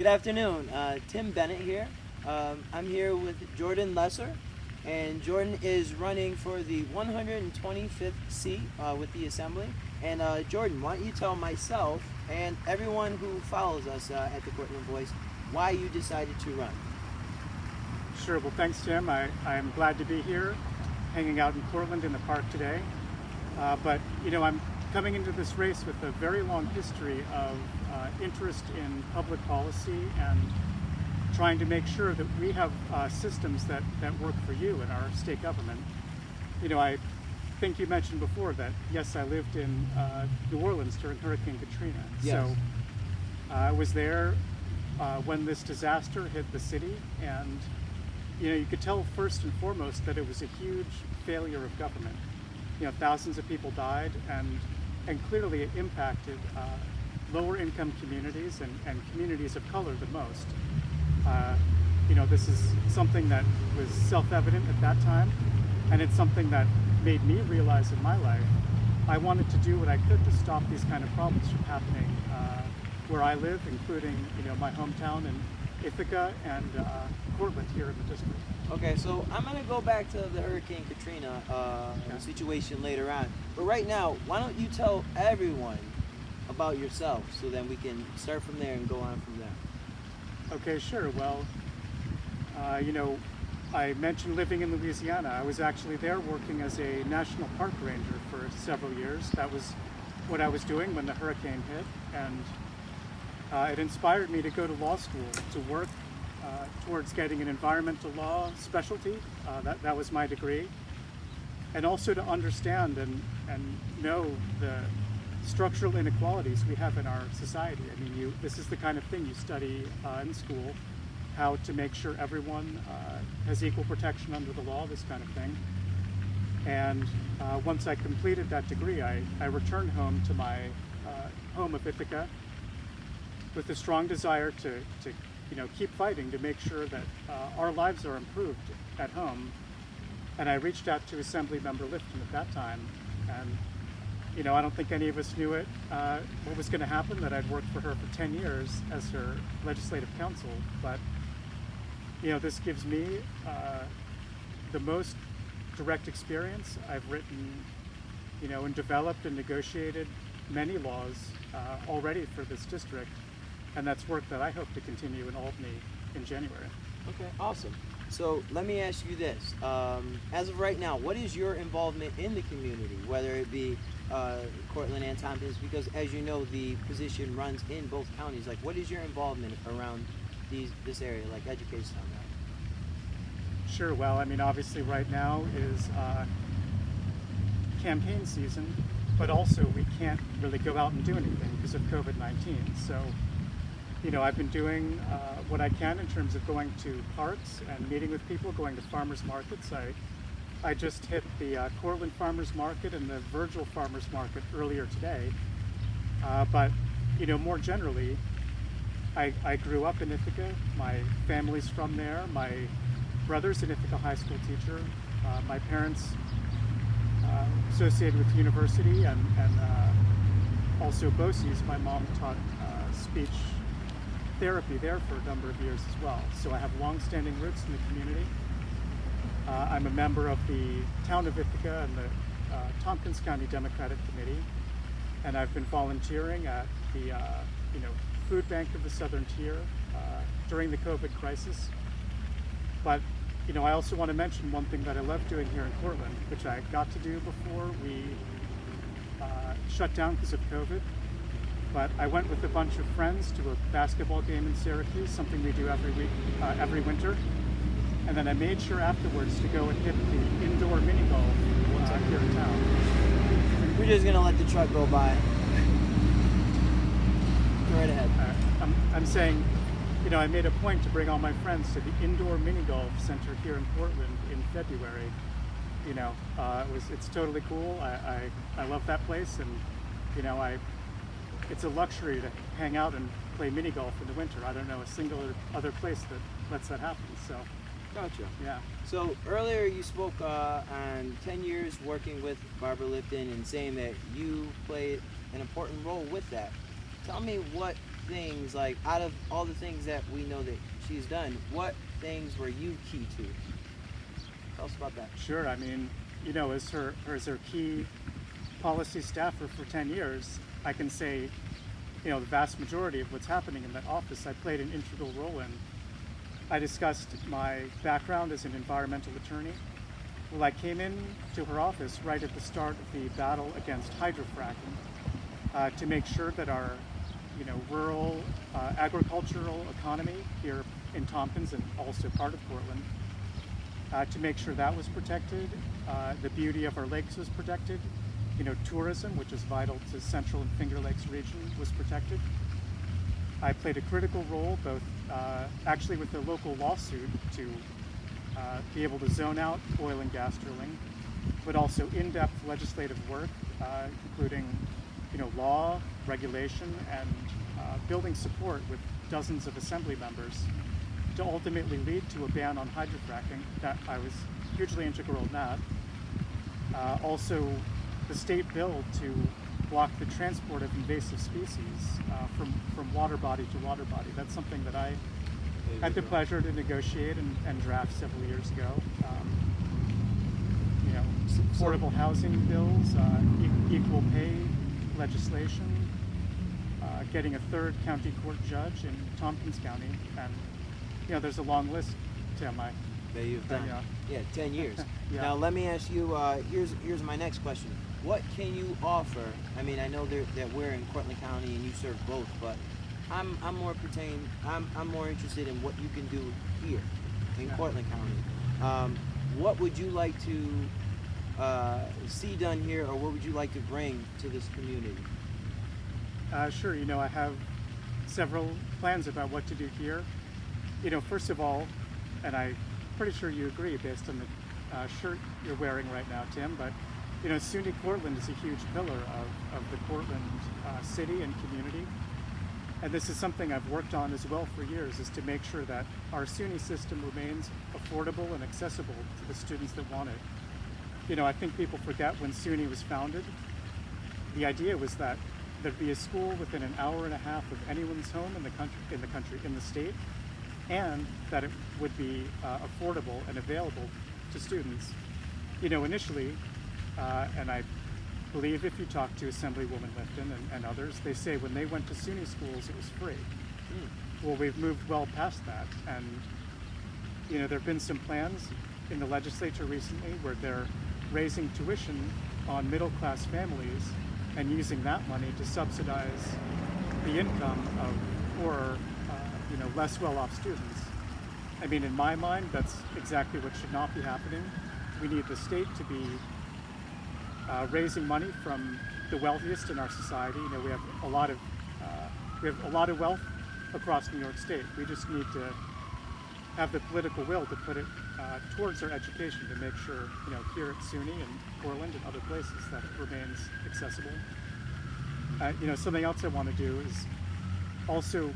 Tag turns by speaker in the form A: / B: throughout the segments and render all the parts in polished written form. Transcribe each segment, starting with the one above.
A: Good afternoon. Tim Bennett here. I'm here with Jordan Lesser, and Jordan is running for the 125th seat with the Assembly. And Jordan, why don't you tell myself and everyone who follows us at the Cortland Voice why you decided to run?
B: Sure. Well, thanks, Tim. I'm glad to be here, hanging out in Portland in the park today. But I'm coming into this race with a very long history of interest in public policy and trying to make sure that we have systems that work for you in our state government. I think you mentioned before that, yes, I lived in New Orleans during Hurricane Katrina.
A: Yes.
B: So I was there when this disaster hit the city, and you could tell first and foremost that it was a huge failure of government. Thousands of people died, and clearly it impacted lower income communities and communities of color the most. This is something that was self-evident at that time, and it's something that made me realize in my life I wanted to do what I could to stop these kind of problems from happening where I live, including my hometown in Ithaca and Cortland here in the district.
A: Okay, so I'm going to go back to the Hurricane Katrina situation later on. But right now, why don't you tell everyone about yourself so then we can start from there and go on from there.
B: Okay, sure. Well, I mentioned living in Louisiana. I was actually there working as a national park ranger for several years. That was what I was doing when the hurricane hit, and it inspired me to go to law school to work towards getting an environmental law specialty. That was my degree, and also to understand and know the structural inequalities we have in our society. I mean, this is the kind of thing you study in school, how to make sure everyone has equal protection under the law, this kind of thing. And once I completed that degree, I returned home to my home of Ithaca with a strong desire to keep fighting to make sure that our lives are improved at home. And I reached out to Assembly Member Lipton at that time, and I don't think any of us knew what was going to happen, that I'd worked for her for 10 years as her legislative counsel. But this gives me the most direct experience. I've written, and developed and negotiated many laws already for this district, and that's work that I hope to continue in Albany in January.
A: Okay, awesome. So let me ask you this. As of right now, what is your involvement in the community, whether it be Cortland and Tompkins, because as you know, the position runs in both counties. Like, what is your involvement around this area, like education on that?
B: Sure. Well, I mean, obviously right now is campaign season, but also we can't really go out and do anything because of COVID-19. So, I've been doing what I can in terms of going to parks and meeting with people, going to farmers markets. I just hit the Cortland Farmers Market and the Virgil Farmers Market earlier today. But more generally, I grew up in Ithaca. My family's from there. My brother's an Ithaca high school teacher. My parents associated with the university, and also BOCES. My mom taught speech therapy there for a number of years as well. So I have long-standing roots in the community. I'm a member of the Town of Ithaca and the Tompkins County Democratic Committee, and I've been volunteering at the food bank of the Southern Tier during the COVID crisis. But I also want to mention one thing that I love doing here in Portland, which I got to do before we shut down because of COVID. But I went with a bunch of friends to a basketball game in Syracuse, something we do every week, every winter. And then I made sure afterwards to go and hit the indoor mini golf here in town.
A: We're just going to let the truck go by. Go right ahead.
B: I'm saying, I made a point to bring all my friends to the indoor mini golf center here in Portland in February. It's totally cool. I love that place, and it's a luxury to hang out and play mini golf in the winter. I don't know a single other place that lets that happen. So.
A: Gotcha.
B: Yeah.
A: So earlier you spoke on 10 years working with Barbara Lipton and saying that you played an important role with that. Tell me what things, like out of all the things that we know that she's done, what things were you key to? Tell us about that.
B: Sure. I mean, as her key policy staffer for 10 years, I can say, the vast majority of what's happening in that office, I played an integral role in. I discussed my background as an environmental attorney. Well, I came in to her office right at the start of the battle against hydrofracking to make sure that our, rural agricultural economy here in Tompkins and also part of Portland, to make sure that was protected, the beauty of our lakes was protected, tourism, which is vital to Central and Finger Lakes region, was protected. I played a critical role both actually with the local lawsuit to be able to zone out oil and gas drilling, but also in-depth legislative work, including law, regulation, and building support with dozens of assembly members to ultimately lead to a ban on hydrofracking. That I was hugely integral in that. Also, the state bill to block the transport of invasive species from water body to water body. That's something that I had the pleasure to negotiate and draft several years ago. Affordable housing bills, equal pay legislation, getting a third county court judge in Tompkins County, and there's a long list, Tim.
A: That you've done. Yeah, 10 years.
B: Yeah.
A: Now let me ask you. Here's my next question. What can you offer? I mean, I know that we're in Cortland County and you serve both, but I'm more interested in what you can do here in Cortland County. What would you like to see done here, or what would you like to bring to this community?
B: Sure. I have several plans about what to do here. First of all, and I'm pretty sure you agree based on the shirt you're wearing right now, Tim, but SUNY Cortland is a huge pillar of the Portland city and community. And this is something I've worked on as well for years, is to make sure that our SUNY system remains affordable and accessible to the students that want it. I think people forget when SUNY was founded, the idea was that there'd be a school within an hour and a half of anyone's home in the state, and that it would be affordable and available to students. Initially, and I believe if you talk to Assemblywoman Lipton and others, they say when they went to SUNY schools, it was free. Well, we've moved well past that, and there have been some plans in the legislature recently where they're raising tuition on middle-class families and using that money to subsidize the income of poorer, less well-off students. I mean, in my mind, that's exactly what should not be happening. We need the state to be raising money from the wealthiest in our society. We have a lot of wealth across New York State. We just need to have the political will to put it towards our education to make sure, here at SUNY and Portland and other places, that it remains accessible. Something else I want to do is also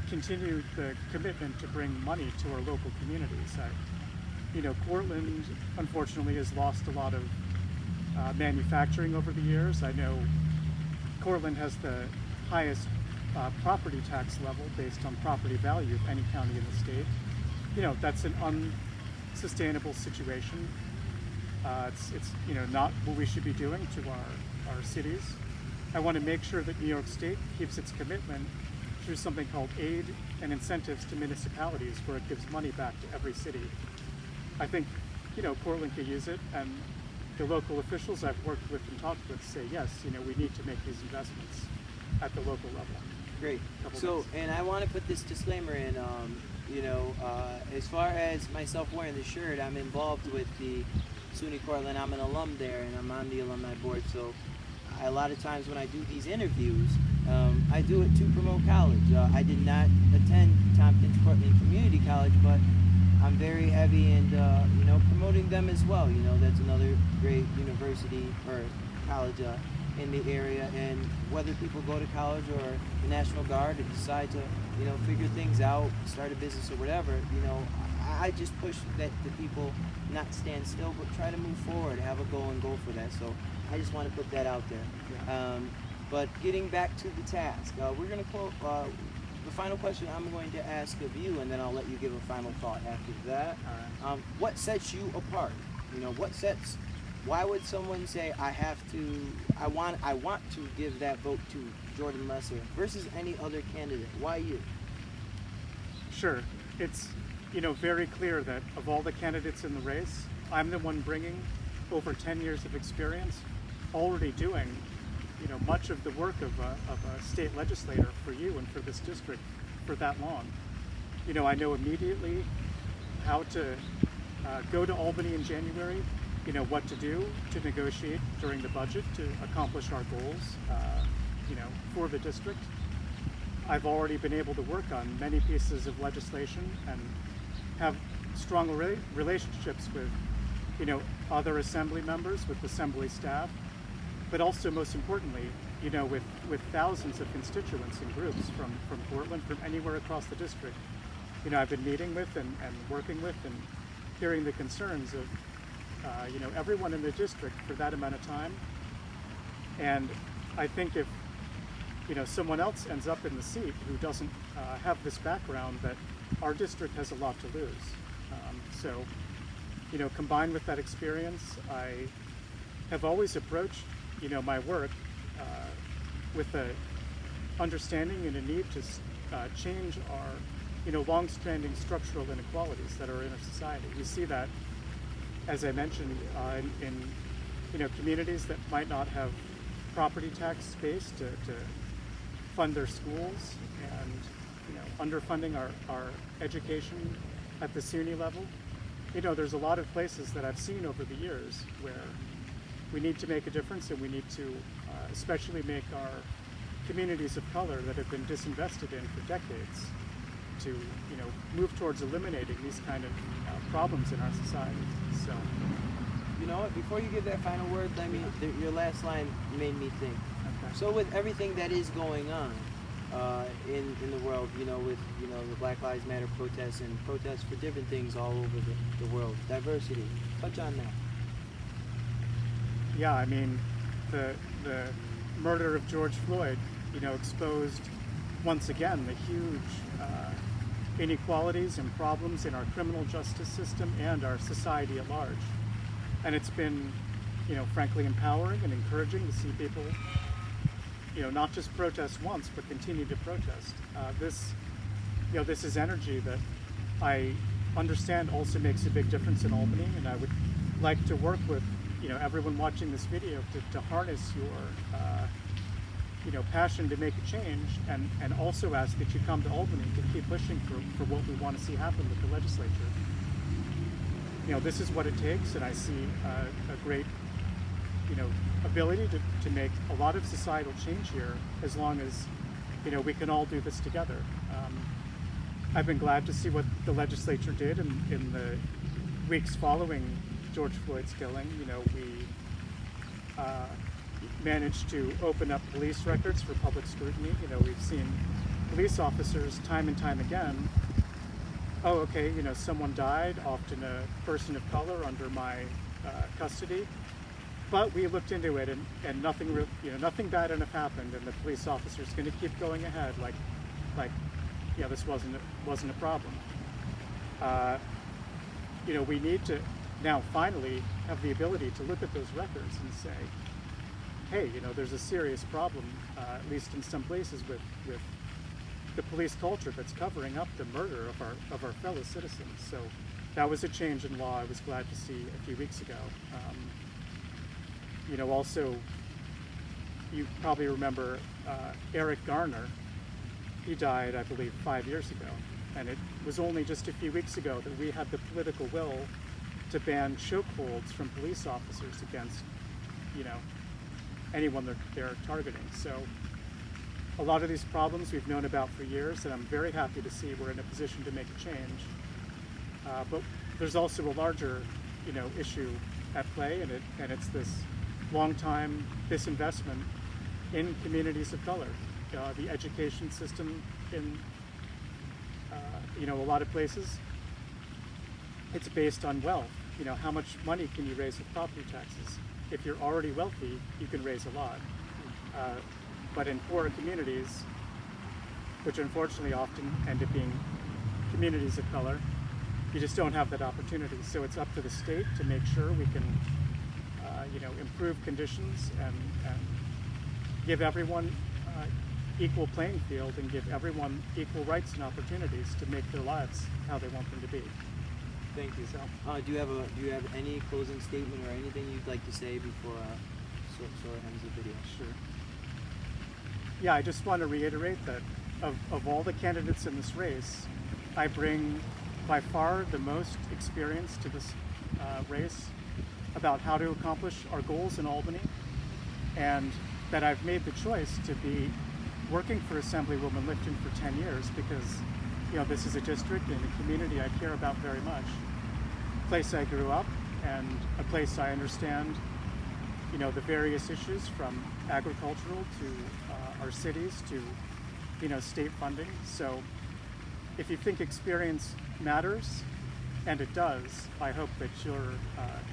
B: continue the commitment to bring money to our local communities. Portland, unfortunately, has lost a lot of manufacturing over the years. I know Portland has the highest property tax level based on property value of any county in the state. That's an unsustainable situation. It's not what we should be doing to our cities. I want to make sure that New York State keeps its commitment through something called aid and incentives to municipalities, where it gives money back to every city. I think, Portland could use it, and the local officials I've worked with and talked with say, yes, we need to make these investments at the local level.
A: Great. So, and I want to put this disclaimer in, as far as myself wearing the shirt, I'm involved with the SUNY Cortland. I'm an alum there, and I'm on the alumni board, so a lot of times when I do these interviews, I do it to promote college. I did not attend Tompkins Cortland Community College, but I'm very heavy in, promoting them as well. That's another great university or college in the area. And whether people go to college or the National Guard and decide to, figure things out, start a business or whatever, I just push that the people not stand still, but try to move forward, have a goal and go for that. So I just want to put that out there. But getting back to the task, we're going to the final question I'm going to ask of you, and then I'll let you give a final thought after that.
B: All right.
A: What sets you apart? You know, why would someone say I want to give that vote to Jordan Lesser versus any other candidate? Why you?
B: Sure. It's, very clear that of all the candidates in the race, I'm the one bringing over 10 years of experience, already doing, much of the work of a state legislator for you and for this district for that long. I know immediately how to go to Albany in January, what to do to negotiate during the budget to accomplish our goals, for the district. I've already been able to work on many pieces of legislation and have strong relationships with, other assembly members, with assembly staff, but also most importantly, with thousands of constituents and groups from Portland, from anywhere across the district. I've been meeting with and working with and hearing the concerns of, everyone in the district for that amount of time. And I think if, someone else ends up in the seat who doesn't have this background, that our district has a lot to lose. So, combined with that experience, I have always approached, my work with a understanding and a need to change our, long-standing structural inequalities that are in our society. We see that, as I mentioned, in communities that might not have property tax space to fund their schools, and underfunding our education at the SUNY level. There's a lot of places that I've seen over the years where we need to make a difference, and we need to especially make our communities of color that have been disinvested in for decades to move towards eliminating these kind of problems in our society. So,
A: you know what? Before you give that final word, your last line made me think.
B: okay.
A: So with everything that is going on in the world, with the Black Lives Matter protests and protests for different things all over the world, diversity. Touch on that.
B: Yeah, the murder of George Floyd, exposed once again the huge inequalities and problems in our criminal justice system and our society at large. And it's been, frankly empowering and encouraging to see people, not just protest once, but continue to protest. This is energy that I understand also makes a big difference in Albany, and I would like to work with, everyone watching this video to harness your, passion to make a change, and also ask that you come to Albany to keep pushing for what we want to see happen with the legislature. This is what it takes, and I see a great, ability to make a lot of societal change here, as long as, we can all do this together. I've been glad to see what the legislature did in the weeks following George Floyd's killing. We managed to open up police records for public scrutiny. We've seen police officers time and time again, someone died, often a person of color under my custody, but we looked into it and nothing bad enough happened, and the police officer's going to keep going ahead like this wasn't a problem. We need to now finally have the ability to look at those records and say, hey, there's a serious problem, at least in some places, with the police culture that's covering up the murder of our fellow citizens. So that was a change in law I was glad to see a few weeks ago. Also, you probably remember Eric Garner. He died, I believe, 5 years ago. And it was only just a few weeks ago that we had the political will to ban chokeholds from police officers against, anyone they're targeting. So a lot of these problems we've known about for years, and I'm very happy to see we're in a position to make a change. But there's also a larger, issue at play, and it's this long-time disinvestment in communities of color. The education system in, a lot of places, it's based on wealth. How much money can you raise with property taxes? If you're already wealthy, you can raise a lot. But in poorer communities, which unfortunately often end up being communities of color. You just don't have that opportunity. So it's up to the state to make sure we can, improve conditions and give everyone equal playing field and give everyone equal rights and opportunities to make their lives how they want them to be.
A: Thank you.
B: So,
A: Do you have any closing statement or anything you'd like to say before Sora ends the video?
B: sure. Yeah, I just want to reiterate that of all the candidates in this race, I bring by far the most experience to this race about how to accomplish our goals in Albany, and that I've made the choice to be working for Assemblywoman Lipton for 10 years because, this is a district and a community I care about very much. A place I grew up and a place I understand, the various issues from agricultural to our cities to, state funding. So if you think experience matters, and it does, I hope that you're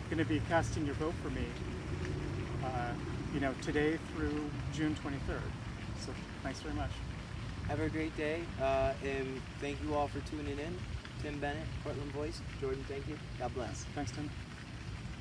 B: going to be casting your vote for me, today through June 23rd. So thanks very much.
A: Have a great day, and thank you all for tuning in. Tim Bennett, Portland Voice. Jordan, thank you. God bless.
B: Thanks, Tim.